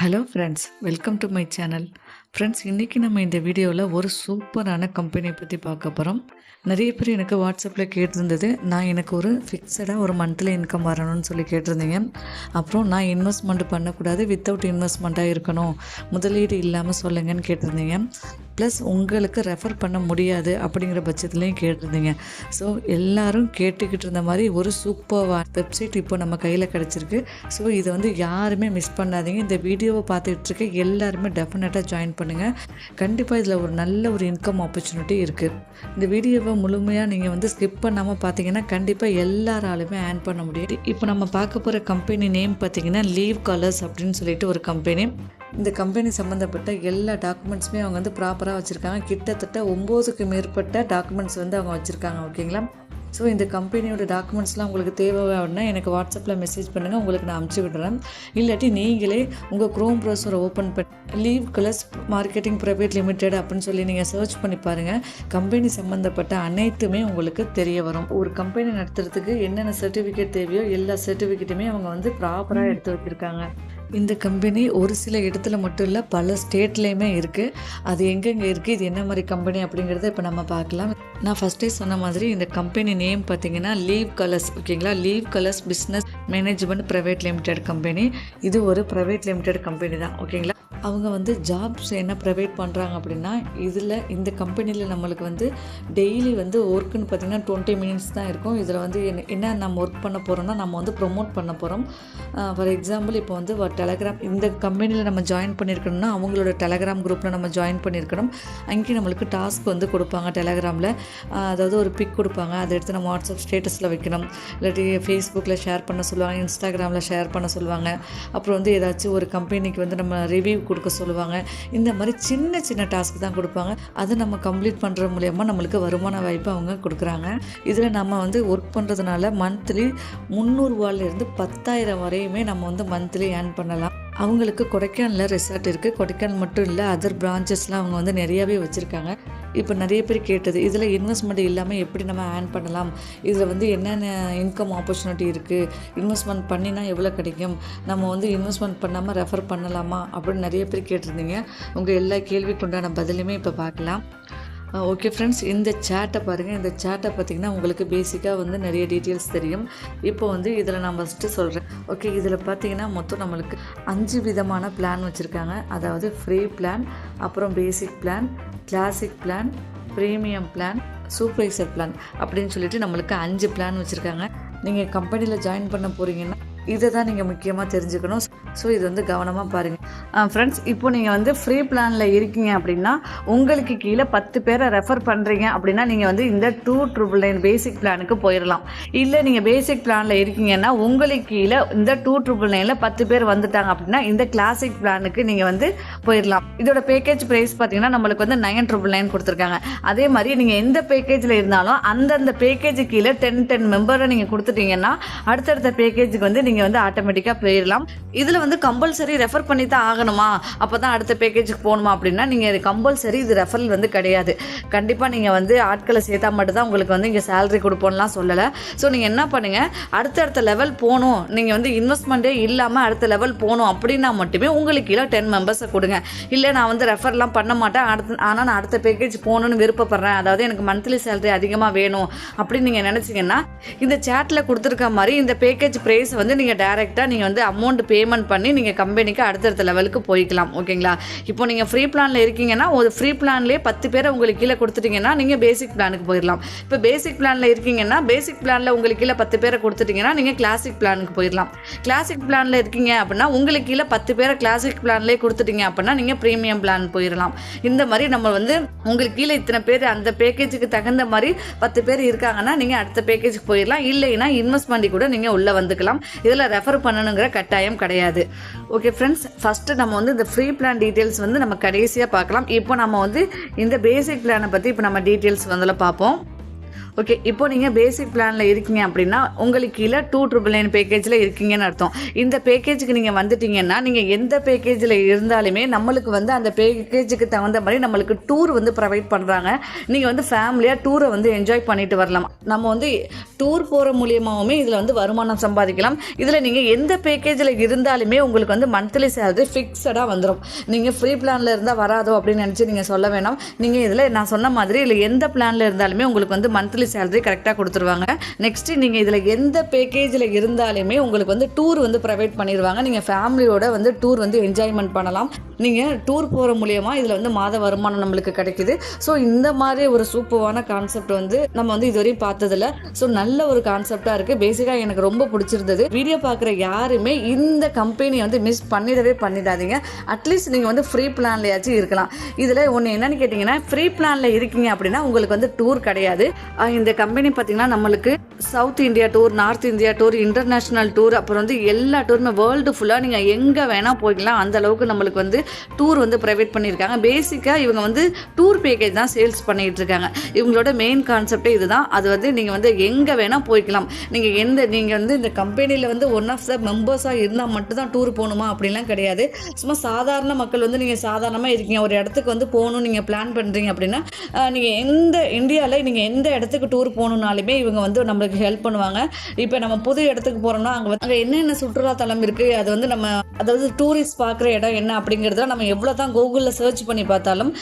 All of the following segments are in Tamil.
Hello friends, welcome to my channel. Friends, இன்றைக்கி நம்ம இந்த வீடியோவில் ஒரு சூப்பரான கம்பெனியை பற்றி பார்க்க போகிறோம். நிறைய பேர் எனக்கு வாட்ஸ்அப்பில் கேட்டிருந்தது, எனக்கு ஒரு ஃபிக்ஸடாக ஒரு மந்த்லி இன்கம் வரணும்னு சொல்லி கேட்டிருந்தீங்க. அப்புறம் நான் இன்வெஸ்ட்மெண்ட் பண்ணக்கூடாது, வித்தவுட் இன்வெஸ்ட்மெண்ட்டாக இருக்கணும், முதலீடு இல்லாமல் சொல்லுங்கன்னு கேட்டிருந்தீங்க. ப்ளஸ் உங்களுக்கு ரெஃபர் பண்ண முடியாது அப்படிங்கிற பட்சத்துலேயும் கேட்டிருந்தீங்க. ஸோ எல்லோரும் கேட்டுக்கிட்டு இருந்த மாதிரி ஒரு சூப்பர் வெப்சைட் இப்போ நம்ம கையில் கிடச்சிருக்கு. ஸோ இதை யாருமே மிஸ் பண்ணாதீங்க. இந்த வீடியோவை பார்த்துட்டு இருக்க எல்லாருமே டெஃபினட்டாக ஜாயின் பண்ணுங்கள். கண்டிப்பாக இதில் ஒரு நல்ல ஒரு இன்கம் ஆப்பர்ச்சுனிட்டி இருக்குது. இந்த வீடியோவை முழுமையாக நீங்கள் ஸ்கிப் பண்ணாமல் பார்த்தீங்கன்னா கண்டிப்பாக எல்லாராலுமே ஏர்ன் பண்ண முடியாது. இப்போ நம்ம பார்க்க போகிற கம்பெனி நேம் பார்த்தீங்கன்னா லீவ் கலர்ஸ் அப்படின்னு சொல்லிட்டு ஒரு கம்பெனி. இந்த கம்பெனி சம்மந்தப்பட்ட எல்லா டாக்குமெண்ட்ஸுமே அவங்க ப்ராப்பராக வச்சுருக்காங்க. கிட்டத்தட்ட 9க்கு மேற்பட்ட டாக்குமெண்ட்ஸ் அவங்க வச்சுருக்காங்க. ஓகேங்களா? ஸோ இந்த கம்பெனியோட டாக்குமெண்ட்ஸ்லாம் உங்களுக்கு தேவைன்னா எனக்கு வாட்ஸ்அப்பில் மெசேஜ் பண்ணுங்கள், உங்களுக்கு நான் அனுப்பிச்சி விடுறேன். இல்லாட்டி நீங்களே உங்கள் க்ரோம் ப்ரௌசரை ஓப்பன் பண்ணி leave colours marketing private limited அப்படின்னு சொல்லி நீங்கள் சர்ச் பண்ணி பாருங்கள். கம்பெனி சம்மந்தப்பட்ட அனைத்துமே உங்களுக்கு தெரிய வரும். ஒரு கம்பெனி நடத்துறதுக்கு என்னென்ன சர்டிஃபிகேட் தேவையோ எல்லா சர்டிஃபிகேட்டுமே அவங்க ப்ராப்பராக எடுத்து வச்சுருக்காங்க. இந்த கம்பெனி ஒரு சில இடத்துல மட்டும் இல்லை, பல ஸ்டேட்லேயுமே இருக்குது. அது எங்கெங்கே இருக்குது, இது என்ன மாதிரி கம்பெனி அப்படிங்கிறத இப்போ நம்ம பார்க்கலாம். நான் ஃபஸ்ட்டே சொன்ன மாதிரி இந்த கம்பெனி நேம் பார்த்தீங்கன்னா லீவ் கலர்ஸ். ஓகேங்களா? Leave colours business management private limited company. இது ஒரு ப்ரைவேட் லிமிடெட் கம்பெனி தான். ஓகேங்களா? அவங்க ஜாப்ஸ் என்ன ப்ரொவைட் பண்ணுறாங்க அப்படின்னா, இந்த கம்பெனியில் நம்மளுக்கு டெய்லி ஒர்க்குன்னு பார்த்திங்கன்னா 20 மினிட்ஸ் தான் இருக்கும். இதில் என்ன நம்ம ஒர்க் பண்ண போகிறோம்னா, நம்ம ப்ரொமோட் பண்ண போகிறோம். ஃபார் எக்ஸாம்பிள் இப்போ டெலகிராம் இந்த கம்பெனியில் நம்ம ஜாயின் பண்ணியிருக்கணும்னா அவங்களோட டெலகிராம் குரூப்பில் நம்ம ஜாயின் பண்ணியிருக்கணும். அங்கேயும் நம்மளுக்கு டாஸ்க் கொடுப்பாங்க டெலகிராமில். அதாவது ஒரு பிக் கொடுப்பாங்க, அதை எடுத்து நம்ம வாட்ஸ்அப் ஸ்டேட்டஸில் வைக்கணும். இல்லாட்டி ஃபேஸ்புக்கில் ஷேர் பண்ண சொல்லுவாங்க, இன்ஸ்டாகிராமில் ஷேர் பண்ண சொல்லுவாங்க. அப்புறம் ஏதாச்சும் ஒரு கம்பெனிக்கு நம்ம ரிவ்யூ கொடுக்க சொல்லுவாங்க. இந்த மாதிரி சின்ன சின்ன டாஸ்க் தான் கொடுப்பாங்க. அதை நம்ம கம்ப்ளீட் பண்ணுற மூலயமா நம்மளுக்கு வருமான வாய்ப்பு அவங்க கொடுக்குறாங்க. இதில் நம்ம ஒர்க் பண்ணுறதுனால மந்த்லி 300 ரூபாயிலிருந்து 10,000 வரையுமே நம்ம மந்த்லி ஏர்ன் பண்ணலாம். அவங்களுக்கு கொடைக்கானலில் ரெசார்ட் இருக்குது. கொடைக்கானல் மட்டும் இல்லை, அதர் பிரான்ச்சஸ்லாம் அவங்க நிறையாவே வச்சுருக்காங்க. இப்போ நிறைய பேர் கேட்டது, இதில் இன்வெஸ்ட்மெண்ட் இல்லாமல் எப்படி நம்ம ஏர்ன் பண்ணலாம், இதில் என்னென்ன இன்கம் ஆப்பர்ச்சுனிட்டி இருக்குது, இன்வெஸ்ட்மெண்ட் பண்ணினா எவ்வளோ கிடைக்கும், நம்ம இன்வெஸ்ட்மெண்ட் பண்ணாமல் ரெஃபர் பண்ணலாமா அப்படின்னு நிறைய பேர் கேட்டிருந்தீங்க. உங்கள் எல்லா கேள்விக்கு உண்டான பதிலுமே இப்போ பார்க்கலாம். ஓகே ஃப்ரெண்ட்ஸ், இந்த சேட்டை பாருங்கள். இந்த சேட்டை பார்த்திங்கன்னா உங்களுக்கு பேசிக்காக நிறைய டீட்டெயில்ஸ் தெரியும். இப்போ இதில் நான் ஃபஸ்ட்டு சொல்கிறேன். ஓகே, இதில் பார்த்திங்கன்னா மொத்தம் நம்மளுக்கு 5 விதமான பிளான் வச்சுருக்காங்க. அதாவது ஃப்ரீ பிளான், அப்புறம் பேசிக் plan, classic plan, premium plan, supervisor plan அப்படின்னு சொல்லிட்டு நம்மளுக்கு 5 பிளான் வச்சுருக்காங்க. நீங்கள் கம்பெனியில் ஜாயின் பண்ண போகிறீங்கன்னா இதை தான் நீங்கள் முக்கியமாக தெரிஞ்சுக்கணும். ஸோ இது கவனமாக பாருங்கள். ஃப்ரெண்ட்ஸ், இப்போ நீங்கள் ஃப்ரீ பிளானில் இருக்கீங்க அப்படின்னா உங்களுக்கு கீழே 10 பேரை ரெஃபர் பண்ணுறீங்க அப்படின்னா நீங்கள் இந்த 299 பேசிக் பிளானுக்கு போயிடலாம். இல்லை நீங்கள் பேசிக் பிளானில் இருக்கீங்கன்னா உங்களுக்கு கீழே இந்த 299ல் 10 பேர் வந்துட்டாங்க அப்படின்னா இந்த கிளாசிக் பிளானுக்கு நீங்கள் போயிடலாம். இதோட பேக்கேஜ் ப்ரைஸ் பார்த்தீங்கன்னா நம்மளுக்கு 999 கொடுத்துருக்காங்க. அதே மாதிரி நீங்கள் எந்த பேக்கேஜில் இருந்தாலும் அந்தந்த பேக்கேஜு கீழே 10 மெம்பரை நீங்கள் கொடுத்துட்டீங்கன்னா அடுத்தடுத்த பேக்கேஜுக்கு நீங்கள் ஆட்டோமேட்டிக்காக போயிடலாம். இதில் கம்பல்சரி ரெஃபர் பண்ணி தான் ஆகணுமா, அப்போ தான் அடுத்த பேக்கேஜுக்கு போகணுமா அப்படின்னா நீங்கள் இது கம்பல்சரி, இது ரெஃபரல் கிடையாது. கண்டிப்பாக நீங்கள் ஆட்களை சேர்த்தா மட்டும்தான் உங்களுக்கு இங்கே சேலரி கொடுப்போம்லாம் சொல்லலை. ஸோ நீங்கள் என்ன பண்ணுங்கள், அடுத்தடுத்த லெவல் போகணும், நீங்கள் இன்வெஸ்ட்மெண்ட்டே இல்லாமல் அடுத்த லெவல் போகணும் அப்படின்னா மட்டுமே உங்களுக்கு கீழே 10 மெம்பர்ஸை கொடுங்க. இல்லை நான் ரெஃபர்லாம் பண்ண மாட்டேன், ஆனால் நான் அடுத்த பேக்கேஜ் போகணுன்னு விருப்பப்படுறேன், அதாவது எனக்கு மந்த்லி சேலரி அதிகமாக வேணும் அப்படின்னு நீங்கள் நினச்சிங்கன்னா இந்த சேட்டில் கொடுத்துருக்க மாதிரி இந்த பேக்கேஜ் ப்ரைஸ் நீங்கள் டைரெக்டாக நீங்கள் அமௌண்ட் பேமெண்ட் பண்ணி நீங்கள் கம்பெனிக்கு அடுத்தடுத்த லெவலுக்கு போய்க்கலாம். ஓகேங்களா? இப்போ நீங்கள் ஃப்ரீ பிளானில் இருக்கீங்கன்னா ஒரு ஃப்ரீ பிளான்லேயே 10 பேரை உங்களுக்கு கீழே கொடுத்துட்டிங்கன்னா நீங்கள் பேசிக் பிளானுக்கு போயிடலாம். இப்போ பேசிக் பிளானில் இருக்கீங்கன்னா பேசிக் பிளானில் உங்களுக்கு கீழே 10 பேரை கொடுத்துட்டிங்கன்னா நீங்கள் கிளாசிக் பிளானுக்கு போயிடலாம். கிளாசிக் பிளானில் இருக்கீங்க அப்படின்னா உங்களுக்கு கீழே 10 பேரை கிளாசிக் பிளான்லேயே கொடுத்துட்டீங்க அப்படின்னா நீங்கள் ப்ரீமியம் பிளான் போயிடலாம். இந்த மாதிரி நம்ம உங்களுக்கு கீழே இத்தனை பேர் அந்த பேக்கேஜுக்கு தகுந்த மாதிரி 10 பேர் இருக்காங்கன்னா நீங்கள் அடுத்த பேக்கேஜுக்கு போயிடலாம். இல்லைன்னா இன்வெஸ்ட்மெண்ட் கூட நீங்கள் உள்ளே வந்துக்கலாம். இதில் ரெஃபர் பண்ணணுங்கிற கட்டாயம் கிடையாது. ஓகே ஃப்ரெண்ட்ஸ், ஃபஸ்ட்டு நம்ம இந்த ஃப்ரீ பிளான் டீட்டெயில்ஸ் நம்ம கடைசியாக பார்க்கலாம். இப்போ நம்ம இந்த பேசிக் பிளானை பற்றி இப்போ நம்ம டீட்டெயில்ஸ் பார்ப்போம். ஓகே, இப்போ நீங்கள் பேசிக் பிளானில் இருக்கீங்க அப்படின்னா உங்களுக்கு கீழே 2,999 பேக்கேஜில் இருக்கீங்கன்னு அர்த்தம். இந்த பேக்கேஜுக்கு நீங்கள் வந்துட்டீங்கன்னா நீங்கள் எந்த பேக்கேஜில் இருந்தாலுமே நம்மளுக்கு வந்து அந்த பேக்கேஜுக்கு தகுந்த மாதிரி நம்மளுக்கு டூர் வந்து ப்ரொவைட் பண்ணுறாங்க. நீங்கள் வந்து ஃபேமிலியாக டூரை வந்து என்ஜாய் பண்ணிட்டு வரலாம். நம்ம வந்து டூர் போகிற மூலியமாகவுமே இதில் வந்து வருமானம் சம்பாதிக்கலாம். இதில் நீங்கள் எந்த பேக்கேஜில் இருந்தாலுமே உங்களுக்கு வந்து மந்த்லி சேலரி ஃபிக்ஸடாக வந்துடும். நீங்கள் ஃப்ரீ பிளானில் இருந்தால் வராதோ அப்படின்னு நினச்சி நீங்கள் சொல்ல வேணாம். நீங்கள் இதில் நான் சொன்ன மாதிரி இல்லை எந்த பிளானில் இருந்தாலுமே உங்களுக்கு வந்து மந்த்லி சேலரி கரெக்டாக கொடுத்துருவாங்க. நெக்ஸ்ட் நீங்கள் இதில் எந்த பேக்கேஜில் இருந்தாலுமே உங்களுக்கு வந்து டூர் வந்து ப்ரொவைட் பண்ணிடுவாங்க. நீங்கள் ஃபேமிலியோட வந்து டூர் வந்து என்ஜாய்மெண்ட் பண்ணலாம். நீங்கள் டூர் போகிற மூலியமாக இதில் வந்து மாத வருமானம் நம்மளுக்கு கிடைக்குது. ஸோ இந்த மாதிரி ஒரு சூப்பரான கான்செப்ட் வந்து நம்ம வந்து இதுவரையும் பார்த்ததில்ல. ஸோ நல்ல ஒரு கான்செப்டாக இருக்குது. பேசிக்காக எனக்கு ரொம்ப பிடிச்சிருந்தது. வீடியோ பார்க்குற யாருமே இந்த கம்பெனியை வந்து மிஸ் பண்ணிடாதீங்க. அட்லீஸ்ட் நீங்கள் வந்து ஃப்ரீ பிளான்லையாச்சும் இருக்கலாம். இதில் ஒன்று என்னன்னு கேட்டிங்கன்னா, ஃப்ரீ பிளானில் இருக்கீங்க அப்படின்னா உங்களுக்கு வந்து டூர் கிடையாது. இந்த கம்பெனி பார்த்தீங்கன்னா நம்மளுக்கு south India tour, north India tour, international tour, அப்புறம் வந்து எல்லா டூருமே வேர்ல்டு ஃபுல்லாக நீங்கள் எங்கே வேணால் போய்க்கலாம். அந்த அளவுக்கு நம்மளுக்கு வந்து டூர் வந்து ப்ரொவைட் பண்ணியிருக்காங்க. பேசிக்காக இவங்க வந்து டூர் பேக்கேஜ் தான் சேல்ஸ் பண்ணிகிட்டு இருக்காங்க. இவங்களோட மெயின் கான்செப்டே இதுதான். அது வந்து நீங்கள் வந்து எங்கே வேணால் போய்க்கலாம். நீங்கள் வந்து இந்த கம்பெனியில் வந்து ஒன் ஆஃப் த மெம்பர்ஸாக இருந்தால் மட்டும்தான் டூர் போகணுமா அப்படின்லாம் கிடையாது. சும்மா சாதாரண மக்கள் வந்து நீங்கள் சாதாரணமாக இருக்கீங்க, ஒரு இடத்துக்கு வந்து போகணும் நீங்கள் பிளான் பண்ணுறீங்க அப்படின்னா நீங்கள் இந்தியாவில் நீங்கள் எந்த இடத்துக்கு டூர் போகணுன்னாலுமே இவங்க வந்து நம்மளுக்கு ஹெல்ப் பண்ணுவாங்க. இப்போ நம்ம புது இடத்துக்கு போகிறோம்னா அங்கே என்னென்ன சுற்றுலாத்தலம் இருக்குது, அது வந்து நம்ம அதாவது டூரிஸ்ட் பார்க்குற இடம் என்ன அப்படிங்கிறத நம்ம எவ்வளோ தான் கூகுளில் சர்ச் பண்ணி பார்த்தாலும்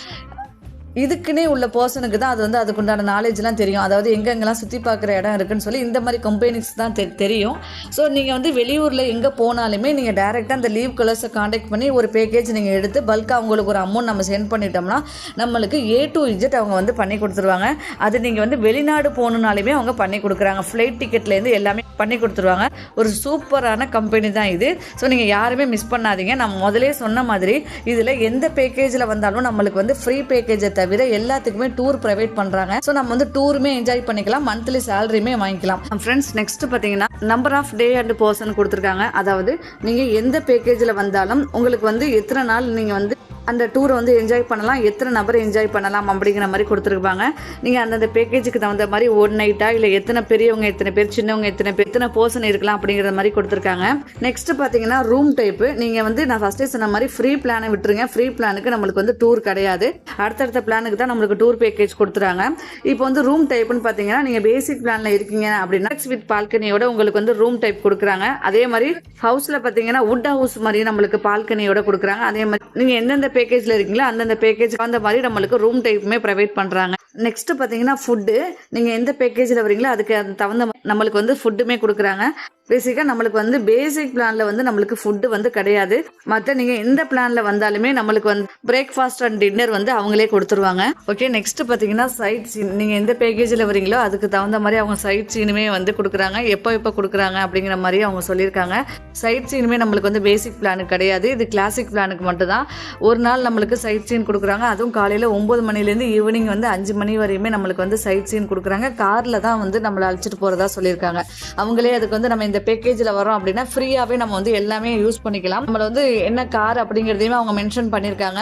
இதுக்குன்னே உள்ள பர்சனுக்கு தான் அது வந்து அதுக்குண்டான நாலேஜ்லாம் தெரியும். அதாவது எங்கெங்கெல்லாம் சுற்றி பார்க்குற இடம் இருக்குன்னு சொல்லி இந்த மாதிரி கம்பெனிஸ் தான் தெரியும். ஸோ நீங்கள் வந்து வெளியூரில் எங்கே போனாலுமே நீங்கள் டேரெக்டாக அந்த லீவ் கலர்ஸை காண்டாக்ட் பண்ணி ஒரு பேக்கேஜ் நீங்கள் எடுத்து பல்காக அவங்களுக்கு ஒரு அமௌண்ட் நம்ம சென்ட் பண்ணிட்டோம்னா நம்மளுக்கு A to Z அவங்க வந்து பண்ணி கொடுத்துருவாங்க. அது நீங்கள் வந்து வெளிநாடு போகணுன்னாலுமே அவங்க பண்ணி கொடுக்குறாங்க. ஃப்ளைட் டிக்கெட்லேருந்து எல்லாமே பண்ணி கொடுத்துருவாங்க. ஒரு சூப்பரான கம்பெனி தான் இது. ஸோ நீங்கள் யாருமே மிஸ் பண்ணாதீங்க. நான் முதலே சொன்ன மாதிரி இதில் எந்த பேக்கேஜில் வந்தாலும் நம்மளுக்கு வந்து ஃப்ரீ பேக்கேஜை தவிர எல்லாத்துக்குமே டூர் ப்ரொவைட் பண்றாங்க. ஸோ நம்ம வந்து டூருமே என்ஜாய் பண்ணிக்கலாம், மந்த்லி சேலரியுமே வாங்கிக்கலாம். ஃப்ரெண்ட்ஸ், நெக்ஸ்ட் பார்த்தீங்கன்னா number of day and person கொடுத்துருக்காங்க. அதாவது நீங்கள் எந்த பேக்கேஜில் வந்தாலும் உங்களுக்கு வந்து எத்தனை நாள் நீங்கள் வந்து அந்த டூரை வந்து என்ஜாய் பண்ணலாம், எத்தனை நபர் என்ஜாய் பண்ணலாம் அப்படிங்கிற மாதிரி கொடுத்துருப்பாங்க. நீங்கள் அந்தந்த பேக்கேஜுக்கு தகுந்த மாதிரி ஒன் நைட்டா இல்லை எத்தனை பெரியவங்க எத்தனை பேர், சின்னவங்க எத்தனை பேர், எத்தனை பர்சன் இருக்கலாம் அப்படிங்கிற மாதிரி கொடுத்துருக்காங்க. நெக்ஸ்ட் பார்த்தீங்கன்னா ரூம் டைப்பு. நீங்கள் வந்து நான் ஃபஸ்ட்டே சொன்ன மாதிரி ஃப்ரீ பிளானை விட்டுருங்க. ஃப்ரீ பிளானுக்கு நம்மளுக்கு வந்து டூர் கிடையாது. அடுத்தடுத்த பிளானுக்கு தான் நம்மளுக்கு டூர் பேக்கேஜ் கொடுத்துறாங்க. இப்போ வந்து ரூம் டைப்புன்னு பார்த்தீங்கன்னா நீங்கள் பேசிக் பிளானில் இருக்கீங்க அப்படின்னா வித் பால்கனியோட உங்களுக்கு வந்து ரூம் டைப் கொடுக்குறாங்க. அதே மாதிரி ஹவுஸில் பார்த்தீங்கன்னா வுட் ஹவுஸ் மாதிரி நம்மளுக்கு பால்கனியோட கொடுக்குறாங்க. அதே மாதிரி நீங்கள் எந்தெந்த பேக்கேஜில் இருக்கீங்களோ அந்தந்த பேக்கேஜ் அந்த மாதிரி நம்மளுக்கு ரூம் டைப்புமே ப்ரொவைட் பண்ணுறாங்க. நெக்ஸ்ட் பார்த்தீங்கன்னா ஃபுட்டு. நீங்கள் எந்த பேக்கேஜில் வரீங்களோ அதுக்கு தகுந்த நம்மளுக்கு வந்து ஃபுட்டுமே கொடுக்குறாங்க. பேசிக்காக நம்மளுக்கு வந்து பேசிக் பிளானில் வந்து நம்மளுக்கு ஃபுட்டு வந்து கிடையாது. மற்ற நீங்கள் எந்த பிளானில் வந்தாலுமே நம்மளுக்கு வந்து பிரேக்ஃபாஸ்ட் அண்ட் டின்னர் வந்து அவங்களே கொடுத்துருவாங்க. ஓகே, நெக்ஸ்ட் பார்த்தீங்கன்னா சைட் சீன். நீங்கள் எந்த பேக்கேஜில் வரீங்களோ அதுக்கு தகுந்த மாதிரி அவங்க சைட் சீனுமே வந்து கொடுக்குறாங்க. எப்போ கொடுக்குறாங்க அப்படிங்கிற மாதிரி அவங்க சொல்லியிருக்காங்க. சைட் சீனுமே நம்மளுக்கு வந்து பேசிக் பிளானுக்கு கிடையாது. இது கிளாசிக் பிளானுக்கு மட்டும்தான். ஒரு நாள் நம்மளுக்கு சைட் சீன் கொடுக்குறாங்க. அதுவும் காலையில் 9 மணிலேருந்து ஈவினிங் வந்து 5 மணி வரையுமே நம்மளுக்கு வந்து சைட் சீன் கொடுக்குறாங்க. காரில் தான் வந்து நம்மளை அழைச்சிட்டு போகிறதா சொல்லியிருக்காங்க. அவங்களே அதுக்கு வந்து நம்ம இந்த பேக்கேஜில் வரோம் அப்படின்னா ஃப்ரீயாகவே நம்ம வந்து எல்லாமே யூஸ் பண்ணிக்கலாம். நம்மளை வந்து என்ன கார் அப்படிங்கிறதையுமே அவங்க மென்ஷன் பண்ணியிருக்காங்க.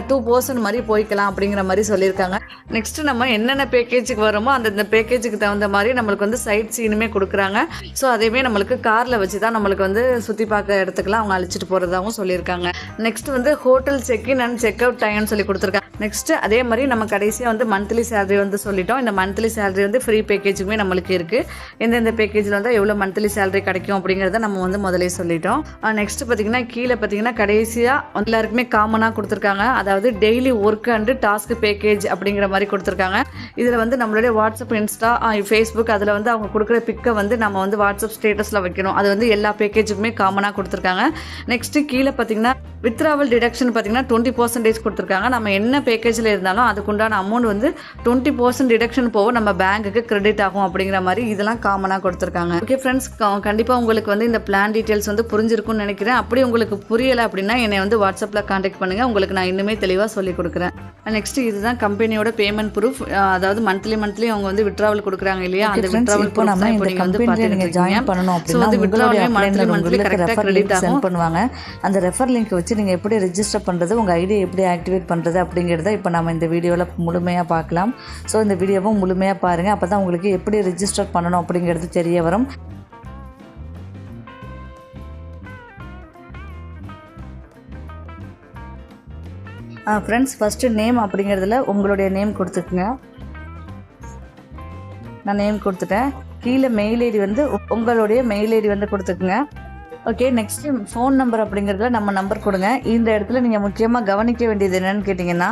2 பர்சன் மாதிரி போய்க்கலாம் அப்படிங்கிற மாதிரி சொல்லியிருக்காங்க. நெக்ஸ்ட் நம்ம என்னென்ன பேக்கேஜுக்கு வரோமோ அந்த பேக்கேஜுக்கு தகுந்த மாதிரி நம்மளுக்கு வந்து சைட் சீனுமே கொடுக்குறாங்க. ஸோ அதையுமே நம்மளுக்கு காரில் வச்சு தான் நம்மளுக்கு வந்து சுற்றி பார்க்க இடத்துக்குலாம் அவங்க அழைச்சிட்டு போகிறதாகவும் சொல்லியிருக்காங்க. நெக்ஸ்ட் வந்து hotel check in and check out டைம்னு சொல்லி கொடுத்துருக்காங்க. நெக்ஸ்ட் அதே மாதிரி நம்ம கடைசியாக வந்து மந்த்லி சேலரி வந்து சொல்லிட்டோம். இந்த மந்த்லி சேலரி வந்து ஃப்ரீ பேக்கேஜுமே நம்மளுக்கு இருக்குது. எந்தெந்த பேக்கேஜில் வந்து எவ்வளோ மந்த்லி சேலரி கிடைக்கும் அப்படிங்கிறத நம்ம வந்து முதலே சொல்லிட்டோம். நெக்ஸ்ட் பார்த்தீங்கன்னா கீழே பார்த்தீங்கன்னா கடைசியாக எல்லாருக்குமே காமனாக கொடுத்துருக்காங்க. அதாவது daily work and task package அப்படிங்கிற மாதிரி கொடுத்துருக்காங்க. இதில் வந்து நம்மளுடைய வாட்ஸ்அப், இன்ஸ்டா, ஃபேஸ்புக் அதில் வந்து அவங்க கொடுக்குற பிக்கை வந்து நம்ம வந்து வாட்ஸ்அப் ஸ்டேட்டஸில் வைக்கணும். அது வந்து எல்லா பேக்கேஜுக்குமே காமனாக கொடுத்துருக்காங்க. நெக்ஸ்ட்டு கீழே பார்த்தீங்கன்னா வித்ராவல் டிடக்ஷன் பார்த்தீங்கன்னா 20% கொடுத்துருக்காங்க. நம்ம என்ன பேக்கேஜில் இருந்தாலும் அதுக்குண்டான அமௌண்ட் வந்து 20% டிடக்ஷன் போக நம்ம பேங்க்குக்கு கிரெடிட் ஆகும் அப்படிங்கிற மாதிரி இதெல்லாம் காமனாக கொடுத்துருக்காங்க. ஓகே ஃப்ரெண்ட்ஸ், கண்டிப்பாக உங்களுக்கு வந்து இந்த பிளான் டீட்டெயில்ஸ் வந்து புரிஞ்சிருக்கும்னு நினைக்கிறேன். அப்படி உங்களுக்கு புரியலை அப்படின்னா என்னை வந்து வாட்ஸ்அப்பில் காண்டாக்ட் பண்ணுங்கள். உங்களுக்கு நான் இன்னுமே தெளிவாக சொல்லிக் கொடுக்குறேன். நெக்ஸ்ட் இதுதான் கம்பெனியோட பேமெண்ட் ப்ரூஃப். அதாவது மந்த்லி அவங்க வந்து வித்ராவல் கொடுக்குறாங்க இல்லையா, அந்த வித்ராவல் ப்ரூஃப் தான் இப்போ நீங்கள் வந்து பார்த்துட்டு ஜாயின் பண்ணணும் அப்படின்னா உங்களுடைய மந்த்லி கரெக்டாக கிரெடிட் ஆகும் பண்ணுவாங்க. அந்த ரெஃபர் லிங்க் வச்சு நீங்கள் எப்படி ரெஜிஸ்டர் பண்ணுறது, உங்கள் ஐடியை எப்படி ஆக்டிவேட் பண்ணுறது அப்படிங்கிறது அப்படிங்கிறத இப்போ நம்ம இந்த வீடியோவில் முழுமையாக பார்க்கலாம். ஸோ இந்த வீடியோவும் முழுமையாக பாருங்கள். அப்போ தான் உங்களுக்கு எப்படி ரிஜிஸ்டர் பண்ணணும் அப்படிங்கிறது தெரிய வரும். ஃப்ரெண்ட்ஸ், ஃபஸ்ட்டு நேம் அப்படிங்கிறதுல உங்களுடைய நேம் கொடுத்துக்குங்க. நான் நேம் கொடுத்துட்டேன். கீழே மெயில் ஐடி வந்து உங்களுடைய மெயில் ஐடி வந்து கொடுத்துக்குங்க. ஓகே, நெக்ஸ்ட்டு ஃபோன் நம்பர் அப்படிங்கிறதுல நம்ம நம்பர் கொடுங்க. இந்த இடத்துல நீங்கள் முக்கியமாக கவனிக்க வேண்டியது என்னென்னு கேட்டிங்கன்னா,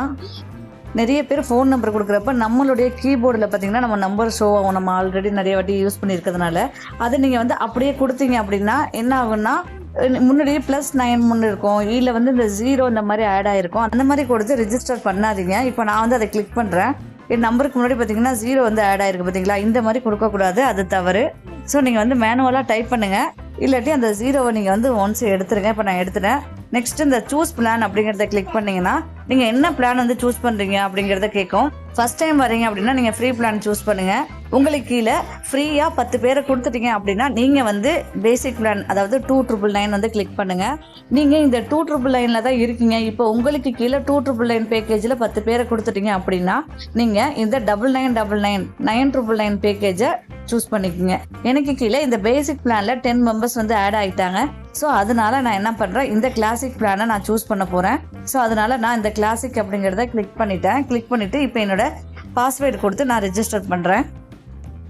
நிறைய பேர் ஃபோன் நம்பர் கொடுக்குறப்ப நம்மளுடைய கீபோர்டில் பார்த்திங்கன்னா நம்ம நம்பர் ஷோ ஆகும். நம்ம ஆல்ரெடி நிறைய வாட்டி யூஸ் பண்ணியிருக்கிறதுனால அதை நீங்கள் வந்து அப்படியே கொடுத்தீங்க அப்படின்னா என்ன ஆகுன்னா, முன்னாடியே +9 முன்னு இருக்கும், இல்லை வந்து இந்த 0 இந்த மாதிரி ஆட் ஆகிருக்கும். அந்த மாதிரி கொடுத்து ரிஜிஸ்டர் பண்ணாதீங்க. இப்போ நான் வந்து அதை கிளிக் பண்ணுறேன். என் நம்பருக்கு முன்னாடி பார்த்தீங்கன்னா 0 வந்து ஆட் ஆகிருக்கு பார்த்தீங்களா. இந்த மாதிரி கொடுக்கக்கூடாது, அது தவறு. ஸோ நீங்கள் வந்து மேனுவலாக டைப் பண்ணுங்கள், இல்லாட்டி அந்த 0வை நீங்கள் வந்து ஒன்ஸ் எடுத்துருங்க. இப்போ நான் எடுத்துட்டேன். நெக்ஸ்ட் இந்த சூஸ் பிளான் அப்படிங்கிறத கிளிக் பண்ணிங்கன்னா நீங்கள் என்ன பிளான் வந்து சூஸ் பண்ணுறீங்க அப்படிங்கிறத கேட்கும். ஃபஸ்ட் டைம் வரீங்க அப்படின்னா நீங்கள் ஃப்ரீ பிளான் சூஸ் பண்ணுங்கள். உங்களுக்கு கீழே ஃப்ரீயாக 10 பேரை கொடுத்துட்டீங்க அப்படின்னா நீங்கள் வந்து பேசிக் பிளான், அதாவது 2,999 வந்து கிளிக் பண்ணுங்கள். நீங்கள் இந்த 2,999 தான் இருக்கீங்க. இப்போ உங்களுக்கு கீழே 2,999 பேக்கேஜில் 10 பேரை கொடுத்துட்டீங்க அப்படின்னா நீங்கள் இந்த 9999 9,999 பேக்கேஜை சூஸ் பண்ணிக்கோங்க. எனக்கு கீழே இந்த பேசிக் பிளானில் 10 மெம்பர்ஸ் வந்து ஆட் ஆகிட்டாங்க. ஸோ அதனால நான் என்ன பண்ணுறேன், இந்த கிளாசிக் பிளானை நான் சூஸ் பண்ண போகிறேன். ஸோ அதனால் நான் இந்த கிளாசிக் அப்படிங்கிறத கிளிக் பண்ணிட்டேன். கிளிக் பண்ணிவிட்டு இப்போ என்னோடய பாஸ்வேர்டு கொடுத்து நான் ரிஜிஸ்டர் பண்ணுறேன்.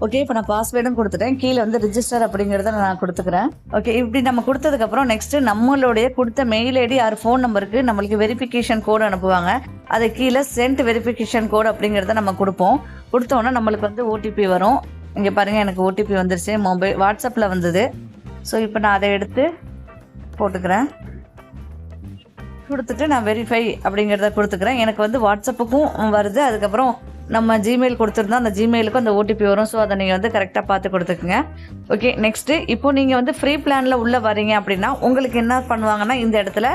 ஓகே, இப்போ நான் பாஸ்வேர்டும் கொடுத்துட்டேன். கீழே வந்து ரிஜிஸ்டர் அப்படிங்கிறத நான் கொடுத்துக்கிறேன். ஓகே, இப்படி நம்ம கொடுத்ததுக்கப்புறம் நெக்ஸ்ட்டு நம்மளுடைய கொடுத்த மெயில் ஐடி ஆர் ஃபோன் நம்பருக்கு நம்மளுக்கு வெரிஃபிகேஷன் கோடு அனுப்புவாங்க. அதை கீழே சென்ட் வெரிஃபிகேஷன் கோடு அப்படிங்கிறத நம்ம கொடுப்போம். கொடுத்தோன்னா நம்மளுக்கு வந்து ஓடிபி வரும். இங்கே பாருங்கள், எனக்கு ஓடிபி வந்துருச்சு, வாட்ஸ்அப்பில் வந்தது. ஸோ இப்போ நான் அதை எடுத்து போட்டுக்கிறேன். கொடுத்துட்டு நான் வெரிஃபை அப்படிங்கிறத கொடுத்துக்கிறேன். எனக்கு வந்து வாட்ஸ்அப்புக்கும் வருது, அதுக்கப்புறம் நம்ம ஜிமெயில் கொடுத்துருந்தோம், அந்த ஜிமெயிலுக்கும் அந்த ஓடிபி வரும். ஸோ அதை நீங்கள் வந்து கரெக்டாக பார்த்து கொடுத்துக்குங்க. ஓகே, நெக்ஸ்ட்டு இப்போ நீங்கள் வந்து ஃப்ரீ பிளானில் உள்ளே வரீங்க அப்படின்னா உங்களுக்கு என்ன பண்ணுவாங்கன்னா, இந்த இடத்துல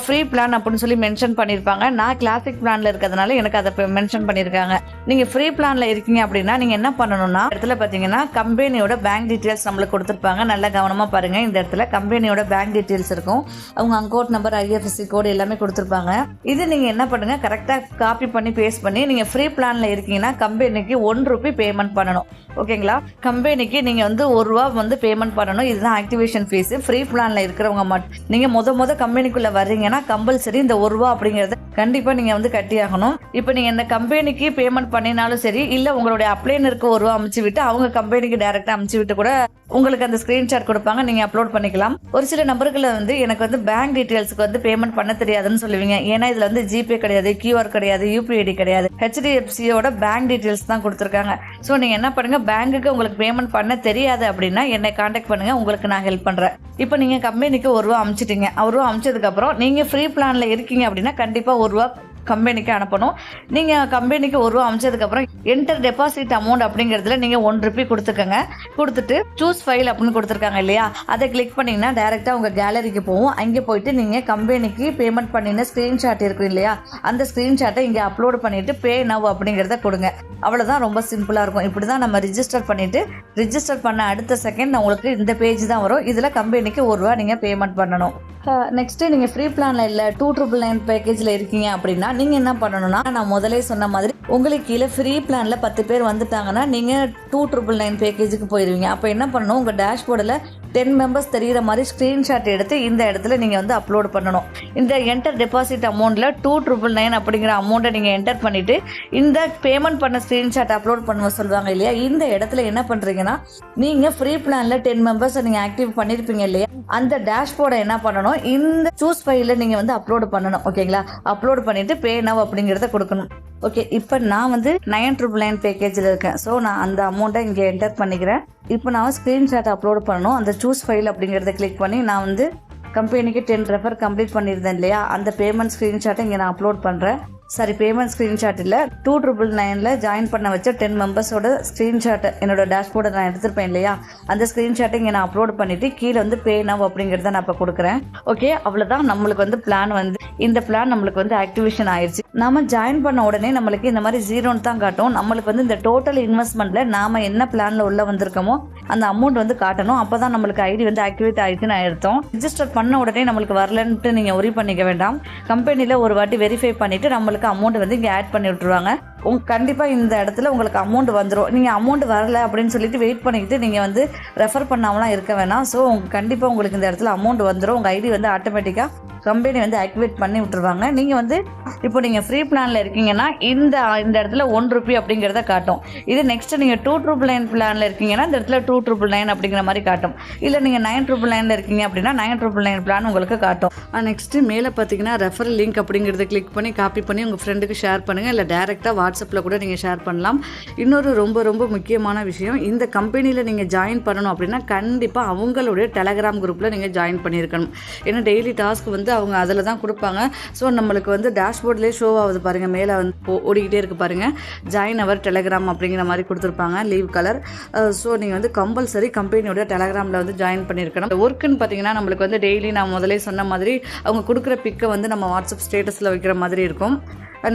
ஃப்ரீ பிளான் அப்படின்னு சொல்லி மென்ஷன் பண்ணியிருப்பாங்க. நான் கிளாசிக் பிளானில் இருக்கிறதுனால எனக்கு அதை மென்ஷன் பண்ணியிருக்காங்க. நீங்கள் ஃப்ரீ பிளானில் இருக்கீங்க அப்படின்னா நீங்கள் என்ன பண்ணணும்னா, இடத்துல பார்த்தீங்கன்னா கம்பெனியோட பேங்க் டீட்டெயில்ஸ் நம்மளுக்கு கொடுத்துருப்பாங்க. நல்லா கவனமாக பாருங்கள். இந்த இடத்துல கம்பெனியோட பேங்க் டீட்டெயில்ஸ் இருக்கும். அவங்க அக்கௌண்ட் நம்பர், IFSC கோடு எல்லாமே கொடுத்துருப்பாங்க. இது நீங்கள் என்ன பண்ணுங்கள், கரெக்டாக காப்பி பண்ணி பேஸ்ட் பண்ணி நீங்கள் ஃப்ரீ பிளானில் இருக்கீங்கன்னா கம்பெனிக்கு ₹1 பேமெண்ட் பண்ணணும். ஓகேங்களா, கம்பெனிக்கு நீங்கள் வந்து ₹1 வந்து பேமெண்ட் பண்ணணும். இதுதான் ஆக்டிவேஷன் ஃபீஸு. ஃப்ரீ பிளானில் இருக்கிறவங்க மட்டும் நீங்கள் முத கம்பெனிக்குள்ளே வரீங்கன்னா கம்பல்சரி இந்த ₹1 அப்படிங்கிறத கண்டிப்பாக நீங்கள் வந்து கட்டியாகணும். இப்போ நீங்கள் இந்த கம்பெனிக்கு பேமெண்ட் பண்ணினாலும் சரி, இல்லை உங்களுடைய அப்ளைனருக்கு ₹1 அமுச்சு விட்டு அவங்க கம்பெனிக்கு டைரெக்டாக அமுச்சு விட்டு கூட உங்களுக்கு அந்த ஸ்க்ரீன்ஷாட் கொடுப்பாங்க, நீங்கள் அப்லோட் பண்ணிக்கலாம். ஒரு சில நம்பர்களில் வந்து எனக்கு வந்து பேங்க் டீட்டெயில்ஸுக்கு வந்து பேமெண்ட் பண்ண தெரியாதுன்னு சொல்லுவீங்க. ஏன்னா இதில் வந்து ஜிபே கிடையாது, QR கிடையாது, UPID கிடையாது, HDFCயோட பேங்க் டீட்டெயில்ஸ் தான் கொடுத்துருக்காங்க. ஸோ நீங்கள் என்ன பண்ணுங்கள், பேங்க்குக்கு உங்களுக்கு பேமெண்ட் பண்ண தெரியாது அப்படின்னா என்னை காண்டாக்ட் பண்ணுங்கள், உங்களுக்கு நான் ஹெல்ப் பண்ணுறேன். இப்போ நீங்கள் கம்பெனிக்கு ₹1 அமுச்சிட்டிங்க. ₹1 அமுச்சதுக்கப்புறம் நீங்கள் ஃப்ரீ பிளானில் இருக்கீங்க அப்படின்னா கண்டிப்பாக ₹1 கம்பெனிக்கு அனுப்பணும். நீங்கள் கம்பெனிக்கு ₹1 அனுப்பிச்சதுக்கப்புறம் என்டர் டெபாசிட் அமௌண்ட் அப்படிங்கிறதுல நீங்கள் ₹1 கொடுத்துக்கோங்க. கொடுத்துட்டு சூஸ் ஃபைல் அப்படின்னு கொடுத்துருக்காங்க இல்லையா, அதை கிளிக் பண்ணிங்கன்னா டேரெக்டாக உங்கள் கேலரிக்கு போகும். அங்கே போயிட்டு நீங்கள் கம்பெனிக்கு பேமெண்ட் பண்ணின ஸ்க்ரீன்ஷாட் இருக்கும் இல்லையா, அந்த ஸ்க்ரீன்ஷாட்டை இங்கே அப்லோட் பண்ணிவிட்டு பே நவ் அப்படிங்கிறத கொடுங்க. அவ்வளோதான், ரொம்ப சிம்பிளாக இருக்கும். இப்படி தான் நம்ம ரிஜிஸ்டர் பண்ணிவிட்டு ரிஜிஸ்டர் பண்ண அடுத்த செகண்ட் உங்களுக்கு இந்த பேஜ் தான் வரும். இதில் கம்பெனிக்கு ₹1 நீங்கள் பேமெண்ட் பண்ணணும். நெக்ஸ்ட்டு நீங்கள் ஃப்ரீ பிளானில் இல்லை 2,999 பேக்கேஜில் இருக்கீங்க அப்படின்னா நீங்கள் என்ன பண்ணணும்னா, நான் முதலே சொன்ன மாதிரி உங்களுக்கு கீழே ஃப்ரீ பிளானில் 10 பேர் வந்துட்டாங்கன்னா நீங்கள் 2,999 பேக்கேஜுக்கு போயிடுவீங்க. அப்போ என்ன பண்ணணும், உங்கள் டேஷ்போர்டில் 10 மெம்பர்ஸ் தெரிகிற மாதிரி ஸ்க்ரீன்ஷாட் எடுத்து இந்த இடத்துல நீங்கள் வந்து அப்லோட் பண்ணணும். இந்த என்டர் டெபாசிட் அமௌண்ட்டில் 2,999 அப்படிங்கிற அமௌண்ட்டை நீங்கள் என்டர் பண்ணிவிட்டு இந்த பேமெண்ட் பண்ண ஸ்க்ரீன்ஷாட் அப்லோட் பண்ணுவ சொல்லுவாங்க இல்லையா, இந்த இடத்துல என்ன பண்ணுறீங்கன்னா, நீங்கள் ஃப்ரீ பிளானில் 10 மெம்பர்ஸை நீங்கள் ஆக்டிவ் பண்ணியிருப்பீங்க இல்லையா, அந்த டேஷ்போர்டை என்ன பண்ணணும், இந்த சூஸ் ஃபைலில் நீங்கள் வந்து அப்லோட் பண்ணணும். ஓகேங்களா, அப்லோட் பண்ணிவிட்டு பே நவ் அப்படிங்கிறத கொடுக்கணும். ஓகே, இப்போ நான் வந்து 9,999 பேக்கேஜில் இருக்கேன். ஸோ நான் அந்த அமௌண்ட்டை இங்கே என்டர் பண்ணிக்கிறேன். இப்போ நான் ஸ்க்ரீன்ஷாட் அப்லோட் பண்ணணும். அந்த சூஸ் ஃபைல் அப்படிங்கிறத கிளிக் பண்ணி நான் வந்து கம்பெனிக்கு 10 ரெஃபர் கம்ப்ளீட் பண்ணியிருந்தேன் இல்லையா, அந்த பேமெண்ட் ஸ்க்ரீன்ஷாட்டை இங்கே நான் அப்லோட் பண்ணுறேன். சாரி, பேமெண்ட் ஸ்க்ரீன்ஷாட் இல்லை, 2,999 ஜாயின் பண்ண வச்ச 10 மெம்பர்ஸோட ஸ்க்ரீன்ஷாட்டை என்னோட டேஷ்போர்டை நான் எடுத்துருப்பேன் இல்லையா, அந்த ஸ்க்ரீன்ஷாட்டை இங்கே நான் அப்லோட் பண்ணிவிட்டு கீழே வந்து பே நவ் அப்படிங்கிறத நான் இப்போ கொடுக்குறேன். ஓகே, அவ்வளோதான், நம்மளுக்கு வந்து பிளான் வந்து இந்த பிளான் நம்மளுக்கு வந்து ஆக்டிவேஷன் ஆயிடுச்சு. நாம ஜாயின் பண்ண உடனே நம்மளுக்கு இந்த மாதிரி 0ன்னு தான் காட்டும். நம்மளுக்கு வந்து இந்த டோட்டல் இன்வெஸ்ட்மெண்ட்டில் நாம் என்ன பிளானில் உள்ள வந்திருக்கோமோ அந்த அமௌண்ட் வந்து காட்டணும். அப்போ தான் நம்மளுக்கு ஐடி வந்து ஆக்டிவேட் ஆகிடுச்சுன்னு அர்த்தம். ரிஜிஸ்டர் பண்ண உடனே நம்மளுக்கு வரலன்ட்டு நீங்கள் ஒரி பண்ணிக்க வேண்டாம். கம்பெனியில் ஒரு வாட்டி வெரிஃபை பண்ணிவிட்டு நம்மளுக்கு அமௌண்ட் வந்து இங்கே ஆட் பண்ணி விட்ருவாங்க. கண்டிப்பாக இந்த இடத்துல உங்களுக்கு அமௌண்ட் வந்துடும். நீங்கள் அமௌண்ட் வரல அப்படின்னு சொல்லிட்டு வெயிட் பண்ணிக்கிட்டு நீங்கள் வந்து ரெஃபர் பண்ணாமலாம் இருக்க வேணாம். ஸோ கண்டிப்பாக உங்களுக்கு இந்த இடத்துல அமௌண்ட் வந்துடும். உங்கள் ஐடி வந்து ஆட்டோமேட்டிக்காக கம்பெனி வந்து ஆக்டிவேட் பண்ணி விட்டுருவாங்க. நீங்கள் வந்து இப்போ நீங்கள் ஃப்ரீ பிளானில் இருக்கீங்கன்னா இந்த இடத்துல ₹1 அப்படிங்கிறத காட்டும். இது நெக்ஸ்ட்டு நீங்கள் 2,999 பிளானில் இருக்கீங்கன்னா இந்த இடத்துல 2,999 அப்படிங்கிற மாதிரி காட்டும். இல்லை நீங்கள் 9,999 இருக்கீங்க அப்படின்னா 9,999 பிளான் உங்களுக்கு காட்டும். நெக்ஸ்ட்டு மேலே பார்த்தீங்கன்னா ரெஃபரல் லிங்க் அப்படிங்கிறத கிளிக் பண்ணி காப்பி பண்ணி உங்கள் ஃப்ரெண்டுக்கு ஷேர் பண்ணுங்கள். இல்லை டேரெக்டாக வாட்ஸ்அப்பில் கூட நீங்கள் ஷேர் பண்ணலாம். இன்னொரு ரொம்ப ரொம்ப முக்கியமான விஷயம், இந்த கம்பெனியில் நீங்கள் ஜாயின் பண்ணணும் அப்படின்னா கண்டிப்பாக அவங்களுடைய டெலகிராம் குரூப்பில் நீங்கள் ஜாயின் பண்ணியிருக்கணும். ஏன்னா டெய்லி டாஸ்க் வந்து அவங்க அதில் தான் கொடுப்பாங்க. ஸோ நம்மளுக்கு வந்து டேஷ்போர்ட்லேயே ஷோ ஆகுது பாருங்கள், மேலே வந்து ஓடிக்கிட்டே இருக்குது பாருங்கள், ஜாயின் அவர் டெலகிராம் அப்படிங்கிற மாதிரி கொடுத்துருப்பாங்க லீவ் கலர். ஸோ நீங்கள் வந்து கம்பல்சரி கம்பெனியோட டெலகிராமில் வந்து ஜாயின் பண்ணியிருக்கணும். ஒர்க்குன்னு பார்த்தீங்கன்னா நம்மளுக்கு வந்து டெய்லி நான் முதலே சொன்ன மாதிரி அவங்க கொடுக்குற பிக்கை வந்து நம்ம வாட்ஸ்அப் ஸ்டேட்டஸில் வைக்கிற மாதிரி இருக்கும்.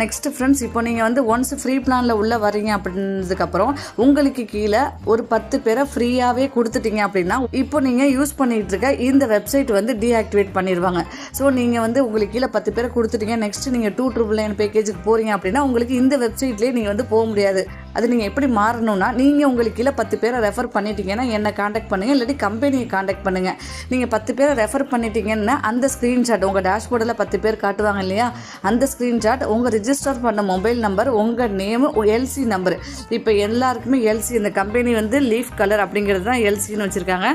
நெக்ஸ்ட்டு ஃப்ரெண்ட்ஸ், இப்போ நீங்கள் வந்து ஒன்ஸ் ஃப்ரீ பிளானில் உள்ளே வரீங்க அப்படின்றதுக்கப்புறம் உங்களுக்கு கீழே ஒரு 10 பேரை ஃப்ரீயாகவே கொடுத்துட்டீங்க அப்படின்னா இப்போ நீங்கள் யூஸ் பண்ணிகிட்டு இருக்க இந்த வெப்சைட் வந்து டீஆக்டிவேட் பண்ணிடுவாங்க. ஸோ நீங்கள் வந்து உங்களுக்கு கீழே 10 பேரை கொடுத்துட்டீங்க, நெக்ஸ்ட்டு நீங்கள் 2,999 பேக்கேஜுக்கு போகிறீங்க அப்படின்னா உங்களுக்கு இந்த வெப்சைட்லேயே நீங்கள் வந்து போக முடியாது. அது நீங்கள் எப்படி மாறணும்னா, நீங்கள் உங்களுக்கு கீழே 10 பேரை ரெஃபர் பண்ணிட்டீங்கன்னா என்னை காண்டாக்ட் பண்ணுங்கள், இல்லாட்டி கம்பெனியை காண்டாக்ட் பண்ணுங்கள். நீங்கள் 10 பேரை ரெஃபர் பண்ணிட்டீங்கன்னா அந்த ஸ்க்ரீன்ஷாட் உங்கள் டேஷ்போர்டில் 10 பேர் காட்டுவாங்க இல்லையா, அந்த ஸ்க்ரீன்ஷாட் உங்கள் ரிஜிஸ்டர் பண்ண மொபைல் நம்பர், உங்கள் நேமு, எல்சி நம்பர். இப்போ எல்லாருக்குமே எல்சி, இந்த கம்பெனி வந்து லீஃப் கலர் அப்படிங்கிறது தான் எல்சின்னு வச்சுருக்காங்க.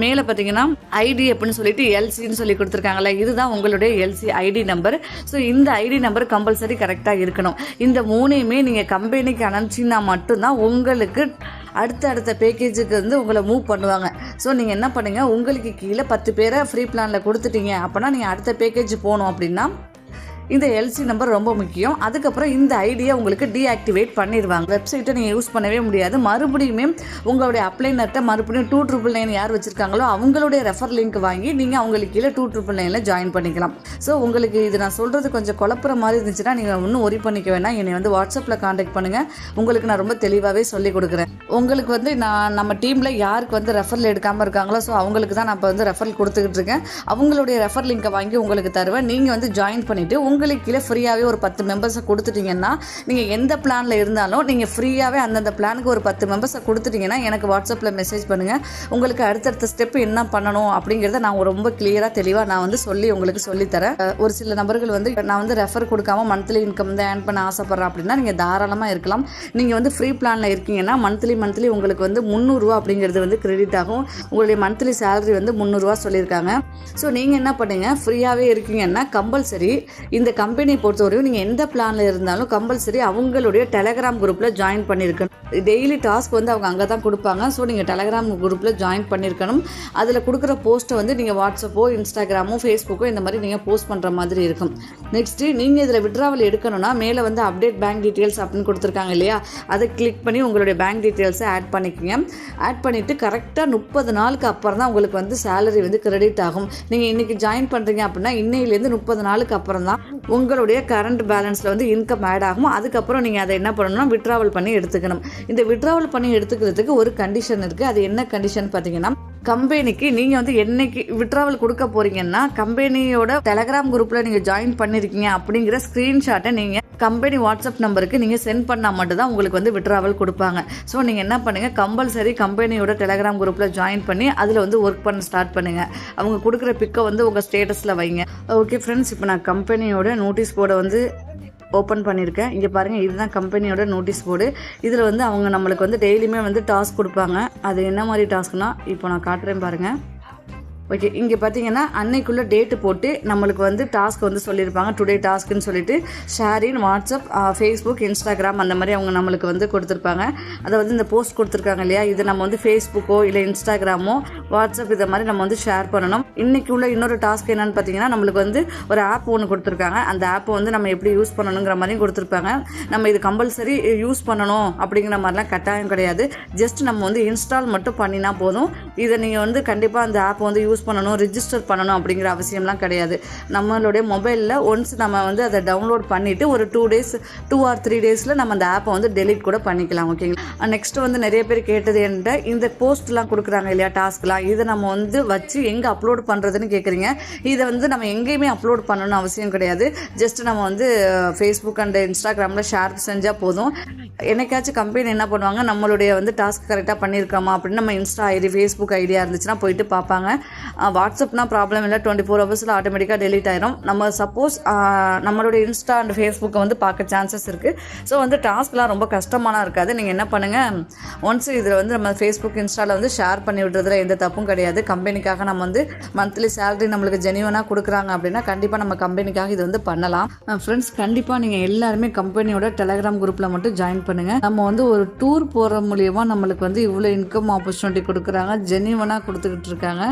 மேலே பார்த்தீங்கன்னா ஐடி அப்படின்னு சொல்லிட்டு எல்சின்னு சொல்லி கொடுத்துருக்காங்களே, இதுதான் உங்களுடைய எல்சி ஐடி நம்பர். ஸோ இந்த ஐடி நம்பர் கம்பல்சரி கரெக்டாக இருக்கணும். இந்த 3யுமே நீங்கள் கம்பெனிக்கு அனுப்பிச்சிங்கன்னா மட்டும்தான் உங்களுக்கு அடுத்த பேக்கேஜுக்கு வந்து உங்களை மூவ் பண்ணுவாங்க. ஸோ நீங்கள் என்ன பண்ணுங்கள், உங்களுக்கு கீழே 10 பேரை ஃப்ரீ பிளானில் கொடுத்துட்டீங்க அப்படின்னா நீங்கள் அடுத்த பேக்கேஜ் போகணும் அப்படின்னா இந்த எல்சி நம்பர் ரொம்ப முக்கியம். அதுக்கப்புறம் இந்த ஐடியா உங்களுக்கு டீஆக்டிவேட் பண்ணிடுவாங்க. வெப்சைட்டை நீங்கள் யூஸ் பண்ணவே முடியாது. மறுபடியுமே உங்களுடைய அப்ளைனர்கிட்ட மறுபடியும் 2,999 யார் வச்சுருக்காங்களோ அவங்களுடைய ரெஃபர் லிங்க் வாங்கி நீங்கள் அவங்களுக்கு கீழே 2,999 ஜாயின் பண்ணிக்கலாம். ஸோ உங்களுக்கு இது நான் சொல்கிறது கொஞ்சம் குழப்புற மாதிரி இருந்துச்சுன்னா நீங்கள் ஒன்றும் ஒரி பண்ணிக்க வேணாம். என்னை வந்து வாட்ஸ்அப்பில் காண்டாக்ட் பண்ணுங்கள், உங்களுக்கு நான் ரொம்ப தெளிவாகவே சொல்லிக் கொடுக்குறேன். உங்களுக்கு வந்து நம்ம டீமில் யாருக்கு வந்து ரெஃபரில் எடுக்காமல் இருக்காங்களோ ஸோ அவங்களுக்கு தான் நான் இப்போ வந்து ரெஃபர் கொடுத்துக்கிட்டு இருக்கேன். அவங்களுடைய ரெஃபர் லிங்கை வாங்கி உங்களுக்கு தருவேன். நீங்கள் வந்து ஜாயின் பண்ணிவிட்டு உங்களுக்கு கீழே ஃப்ரீயாகவே ஒரு 10 மெம்பர்ஸை கொடுத்துட்டிங்கன்னா, நீங்கள் எந்த பிளானில் இருந்தாலும் நீங்கள் ஃப்ரீயாகவே அந்தந்த பிளானுக்கு ஒரு 10 மெம்பர்ஸை கொடுத்துட்டிங்கன்னா எனக்கு வாட்ஸ்அப்பில் மெசேஜ் பண்ணுங்கள். உங்களுக்கு அடுத்தடுத்த ஸ்டெப் என்ன பண்ணணும் அப்படிங்கிறத நான் ரொம்ப கிளியராக தெளிவாக நான் வந்து உங்களுக்கு சொல்லித்தரேன். ஒரு சில நபர்கள் வந்து நான் வந்து ரெஃபர் கொடுக்காம மந்த்லி இன்கம் தான் ஏர்ன் பண்ண ஆசைப்பட்றேன் அப்படின்னா நீங்கள் தாராளமாக இருக்கலாம். நீங்கள் வந்து ஃப்ரீ பிளானில் இருக்கீங்கன்னா மந்த்லி உங்களுக்கு வந்து ₹300 அப்படிங்கிறது வந்து கிரெடிட் ஆகும். உங்களுடைய மந்த்லி சேலரி வந்து ₹300 சொல்லியிருக்காங்க. ஸோ நீங்கள் என்ன பண்ணுங்கள், ஃப்ரீயாகவே இருக்கீங்கன்னா கம்பல்சரி இந்த கம்பெனியை பொறுத்தவரையும் நீங்கள் எந்த பிளானில் இருந்தாலும் கம்பல்சரி அவங்களுடைய டெலகிராம் குரூப்பில் ஜாயின் பண்ணியிருக்கணும். டெய்லி டாஸ்க் வந்து அவங்க அங்கே தான் கொடுப்பாங்க. ஸோ நீங்கள் டெலகிராம் குரூப்பில் ஜாயின் பண்ணியிருக்கணும். அதில் கொடுக்குற போஸ்ட்டை வந்து நீங்கள் வாட்ஸ்அப்போ, இன்ஸ்டாகிராமோ, ஃபேஸ்புக்கோ இந்த மாதிரி நீங்கள் போஸ்ட் பண்ணுற மாதிரி இருக்கும். நெக்ஸ்ட்டு நீங்கள் இதில் விட்ராவல் எடுக்கணும்னா மேலே வந்து அப்டேட் பேங்க் டீட்டெயில்ஸ் அப்படின்னு கொடுத்துருக்காங்க இல்லையா, அதை கிளிக் பண்ணி உங்களுடைய பேங்க் டீட்டெயில்ஸை ஆட் பண்ணிக்கோங்க. ஆட் பண்ணிவிட்டு கரெக்டாக 30 நாளுக்கு அப்புறம் தான் உங்களுக்கு வந்து சேலரி வந்து கிரெடிட் ஆகும். நீங்கள் இன்றைக்கி ஜாயின் பண்ணுறீங்க அப்படின்னா இன்னையிலேருந்து 30 நாளுக்கு அப்புறம் தான் உங்களுடைய கரண்ட் பேலன்ஸில் வந்து இன்கம் ஆட் ஆகும். அதுக்கப்புறம் நீங்கள் அதை என்ன பண்ணணும்னா விட்ராவல் பண்ணி எடுத்துக்கணும். இந்த விட்ராவல் பண்ணி எடுத்துக்கிறதுக்கு ஒரு கண்டிஷன் இருக்குது. அது என்ன கண்டிஷன் பார்த்தீங்கன்னா, கம்பெனிக்கு நீங்கள் வந்து என்னைக்கு விட்ராவல் கொடுக்க போகிறீங்கன்னா கம்பெனியோட டெலகிராம் குரூப்பில் நீங்கள் ஜாயின் பண்ணியிருக்கீங்க அப்படிங்கிற ஸ்க்ரீன்ஷாட்டை நீங்கள் கம்பெனி வாட்ஸ்அப் நம்பருக்கு நீங்கள் சென்ட் பண்ணால் மட்டும்தான் உங்களுக்கு வந்து விட்ராவல் கொடுப்பாங்க. ஸோ நீங்கள் என்ன பண்ணுங்கள், கம்பல்சரி கம்பெனியோட டெலகிராம் குரூப்பில் ஜாயின் பண்ணி அதில் வந்து ஒர்க் பண்ண ஸ்டார்ட் பண்ணுங்கள். அவங்க கொடுக்குற பிக்கை வந்து உங்கள் ஸ்டேட்டஸில் வைங்க. ஓகே ஃப்ரெண்ட்ஸ், இப்போ நான் கம்பெனியோட நோட்டீஸ் போர்டை வந்து ஓப்பன் பண்ணியிருக்கேன். இங்கே பாருங்கள், இதுதான் கம்பெனியோட நோட்டீஸ் போர்டு. இதில் வந்து அவங்க நம்மளுக்கு வந்து டெய்லியுமே வந்து டாஸ்க் கொடுப்பாங்க. அது என்ன மாதிரி டாஸ்க்னால் இப்போ நான் காட்டுறேன் பாருங்கள். ஓகே, இங்கே பார்த்தீங்கன்னா அன்னைக்குள்ளே டேட்டு போட்டு நம்மளுக்கு வந்து டாஸ்க் வந்து சொல்லியிருப்பாங்க. டுடே டாஸ்க்குன்னு சொல்லிட்டு ஷேரின் வாட்ஸ்அப், ஃபேஸ்புக், இன்ஸ்டாகிராம் அந்த மாதிரி அவங்க நம்மளுக்கு வந்து கொடுத்துருப்பாங்க. அதை வந்து இந்த போஸ்ட் கொடுத்துருக்காங்க இல்லையா, இது நம்ம வந்து ஃபேஸ்புக்கோ இல்லை இன்ஸ்டாகிராமோ வாட்ஸ்அப் இதை மாதிரி நம்ம வந்து ஷேர் பண்ணணும். இன்றைக்கி உள்ள இன்னொரு டாஸ்க் என்னென்னு பார்த்தீங்கன்னா, நம்மளுக்கு வந்து ஒரு ஆப் ஒன்று கொடுத்துருக்காங்க. அந்த ஆப்பை வந்து நம்ம எப்படி யூஸ் பண்ணணுங்கிற மாதிரியும் கொடுத்துருப்பாங்க. நம்ம இது கம்பல்சரி யூஸ் பண்ணணும் அப்படிங்கிற மாதிரிலாம் கட்டாயம் கிடையாது. ஜஸ்ட் நம்ம வந்து இன்ஸ்டால் மட்டும் பண்ணினா போதும். இதை நீங்கள் வந்து கண்டிப்பாக அந்த ஆப்பை வந்து யூஸ் யூஸ் பண்ணணும், ரிஜிஸ்டர் பண்ணணும் அப்படிங்கிற அவசியம்லாம் கிடையாது. நம்மளுடைய மொபைலில் ஒன்ஸ் நம்ம வந்து அதை டவுன்லோட் பண்ணிவிட்டு ஒரு 2 or 3 டேஸில் நம்ம அந்த ஆப்பை வந்து டெலீட் கூட பண்ணிக்கலாம். ஓகேங்களா. நெக்ஸ்ட்டு வந்து நிறைய பேர் கேட்டது என்கிட்ட, இந்த போஸ்ட்லாம் கொடுக்குறாங்க இல்லையா, டாஸ்க்லாம், இதை நம்ம வந்து வச்சு எங்கே அப்லோட் பண்ணுறதுன்னு கேட்குறீங்க. இதை வந்து நம்ம எங்கேயுமே அப்லோட் பண்ணணும்னு அவசியம் கிடையாது. ஜஸ்ட் நம்ம வந்து ஃபேஸ்புக் அண்ட் இன்ஸ்டாகிராமில் ஷேர் செஞ்சால் போதும். என்னைக்காச்சும் கம்பெனி என்ன பண்ணுவாங்க, நம்மளுடைய வந்து டாஸ்க் கரெக்டாக பண்ணியிருக்கோமா அப்படின்னு நம்ம இன்ஸ்டா ஐடி, ஃபேஸ்புக் ஐடியா இருந்துச்சுன்னா போயிட்டு பார்ப்பாங்க. வாட்ஸ்அப்னா ப்ராப்ளம் இல்லை, 24 ஹவர்ஸில் ஆட்டோமேட்டிக்காக டெலீட் ஆயிரும். நம்ம சப்போஸ் நம்மளுடைய இன்ஸ்டா அண்ட் ஃபேஸ்புக்கை வந்து பார்க்க சான்சஸ் இருக்குது. ஸோ வந்து டாஸ்க்லாம் ரொம்ப கஷ்டமாலாம் இருக்காது. நீங்கள் என்ன பண்ணுங்கள், ஒன்ஸ் இதில் வந்து நம்ம ஃபேஸ்புக் இன்ஸ்டாவில் வந்து ஷேர் பண்ணி விடுறதுல எந்த தப்பும் கிடையாது. கம்பெனிக்காக நம்ம வந்து மந்த்லி சேலரி நம்மளுக்கு ஜெனியூனாக கொடுக்குறாங்க அப்படின்னா கண்டிப்பாக நம்ம கம்பெனிக்காக இது வந்து பண்ணலாம். ஃப்ரெண்ட்ஸ், கண்டிப்பாக நீங்கள் எல்லாருமே கம்பெனியோட டெலகிராம் குரூப்பில் மட்டும் ஜாயின் பண்ணுங்கள். நம்ம வந்து ஒரு டூர் போகிற மூலியமாக நம்மளுக்கு வந்து இவ்வளோ இன்கம் ஆப்பர்ச்சுனிட்டி கொடுக்குறாங்க, ஜெனியூனாக கொடுத்துக்கிட்டு இருக்காங்க.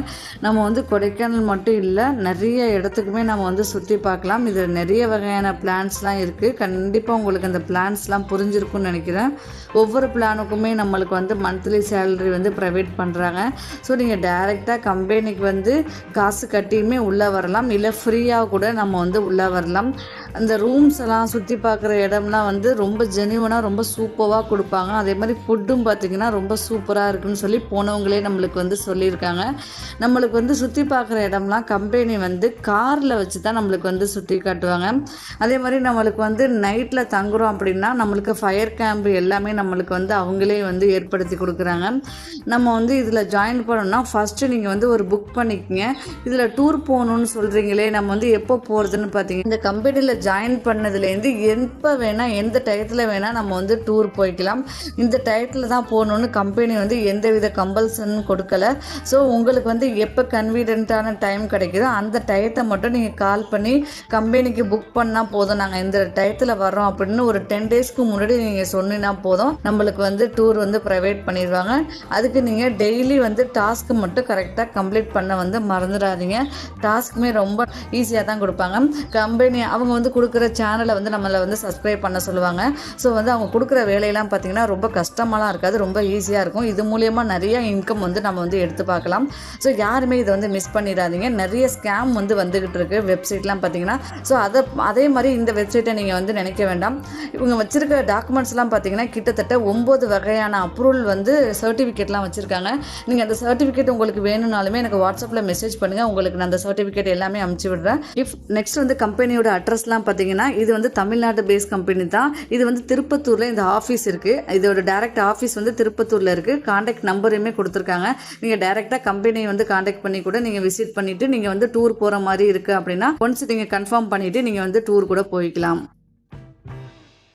நம்ம வந்து கொடைக்கானல் மட்டும் இல்லை, நிறைய இடத்துக்குமே நம்ம வந்து சுற்றி பார்க்கலாம். இதில் நிறைய வகையான பிளான்ஸ்லாம் இருக்குது. கண்டிப்பாக உங்களுக்கு அந்த பிளான்ஸ்லாம் புரிஞ்சிருக்கும்னு நினைக்கிறேன். ஒவ்வொரு பிளானுக்குமே நம்மளுக்கு வந்து மந்த்லி சேலரி வந்து ப்ரொவைட் பண்ணுறாங்க. ஸோ நீங்கள் டைரெக்டாக கம்பெனிக்கு வந்து காசு கட்டியுமே உள்ளே வரலாம், இல்லை ஃப்ரீயாக கூட நம்ம வந்து உள்ளே வரலாம். அந்த ரூம்ஸ் எல்லாம் சுற்றி பார்க்குற இடம்லாம் வந்து ரொம்ப ஜெனியூனாக ரொம்ப சூப்பராக கொடுப்பாங்க. அதே மாதிரி ஃபுட்டும் பார்த்திங்கன்னா ரொம்ப சூப்பராக இருக்குன்னு சொல்லி போனவங்களே நம்மளுக்கு வந்து சொல்லியிருக்காங்க. நம்மளுக்கு வந்து சுற்றி பார்க்குற இடம்லாம் கம்பெனி வந்து காரில் வச்சு தான் நம்மளுக்கு வந்து சுற்றி காட்டுவாங்க. அதே மாதிரி நம்மளுக்கு வந்து நைட்டில் தங்குறோம் அப்படின்னா நம்மளுக்கு ஃபயர் கேம்ப் எல்லாமே நம்மளுக்கு வந்து அவங்களே வந்து ஏற்படுத்தி கொடுக்குறாங்க. நம்ம வந்து இதில் ஜாயின் பண்ணணும்னா ஃபஸ்ட்டு நீங்கள் வந்து ஒரு புக் பண்ணிக்கங்க. இதில் டூர் போகணுன்னு சொல்கிறீங்களே, நம்ம வந்து எப்போ போகிறதுன்னு பார்த்தீங்கன்னா, இந்த கம்பெனியில் ஜாயின் பண்ணதுலேருந்து எப்போ வேணால் எந்த டயத்தில் வேணால் நம்ம வந்து டூர் போய்க்கலாம். இந்த டயத்தில் தான் போகணுன்னு கம்பெனி வந்து எந்தவித கம்பல்சனும் கொடுக்கல. ஸோ உங்களுக்கு வந்து எப்போ கன்வீனியன்ட்டான டைம் கிடைக்குதோ அந்த டயத்தை மட்டும் நீங்கள் கால் பண்ணி கம்பெனிக்கு புக் பண்ணால் போதும். நாங்கள் இந்த டயத்தில் வர்றோம் அப்படின்னு ஒரு 10 டேஸ்க்கு முன்னாடி நீங்கள் சொன்னீங்கன்னா போதும், நம்மளுக்கு வந்து டூர் வந்து ப்ரொவைட் பண்ணிடுவாங்க. அதுக்கு நீங்கள் டெய்லி வந்து டாஸ்க்கு மட்டும் கரெக்டாக கம்ப்ளீட் பண்ண வந்து மறந்துடாதீங்க. டாஸ்க்குமே ரொம்ப ஈஸியாக தான் கொடுப்பாங்க. கம்பெனி அவங்க வந்து கொடுக்குற சேனலை வந்து நம்மளை வந்து சப்ஸ்கிரைப் பண்ண சொல்லுவாங்க. ஸோ வந்து அவங்க கொடுக்குற வேலையெல்லாம் பார்த்திங்கன்னா ரொம்ப கஷ்டமாலாம் இருக்காது, ரொம்ப ஈஸியாக இருக்கும். இது மூலயமா நிறைய இன்கம் வந்து நம்ம வந்து எடுத்து பார்க்கலாம். ஸோ யாருமே இதை வந்து மிஸ் பண்ணிடாதீங்க. நிறைய ஸ்கேம் வந்து வந்துக்கிட்டு இருக்குது வெப்சைட்லாம் பார்த்திங்கன்னா. ஸோ அதே மாதிரி இந்த வெப்சைட்டை நீங்கள் வந்து நினைக்க வேண்டாம். இவங்க வச்சுருக்க டாக்குமெண்ட்ஸ்லாம் பார்த்திங்கன்னா கிட்டத்தட்ட 9 வகையான அப்ரூவல் வந்து சர்டிஃபிகேட்லாம் வச்சுருக்காங்க. நீங்கள் அந்த சர்டிஃபிகேட் உங்களுக்கு வேணும்னாலுமே எனக்கு வாட்ஸ்அப்பில் மெசேஜ் பண்ணுங்கள், உங்களுக்கு நான் அந்த சர்டிஃபிகேட் எல்லாமே அனுப்பிச்சி விடுறேன். நெக்ஸ்ட் வந்து கம்பெனியோட அட்ரஸ்லாம் பார்த்தீங்கன்னா, இது வந்து தமிழ்நாடு பேஸ் கம்பெனி தான். இது வந்து திருப்பத்தூரில் இந்த ஆஃபீஸ் இருக்குது. இதோட டைரக்ட் ஆஃபீஸ் வந்து திருப்பத்தூரில் இருக்குது. கான்டாக்ட் நம்பரையுமே கொடுத்துருக்காங்க. நீங்கள் டைரெக்டாக கம்பெனியை வந்து கான்டாக்ட் பண்ணி கூட நீங்கள் விசிட் பண்ணிவிட்டு நீங்கள் வந்து டூர் போகிற மாதிரி இருக்குது அப்படின்னா ஒன்ஸ் நீங்கள் கன்ஃபார்ம் பண்ணிவிட்டு நீங்கள் வந்து டூர் கூட போய்க்கலாம்.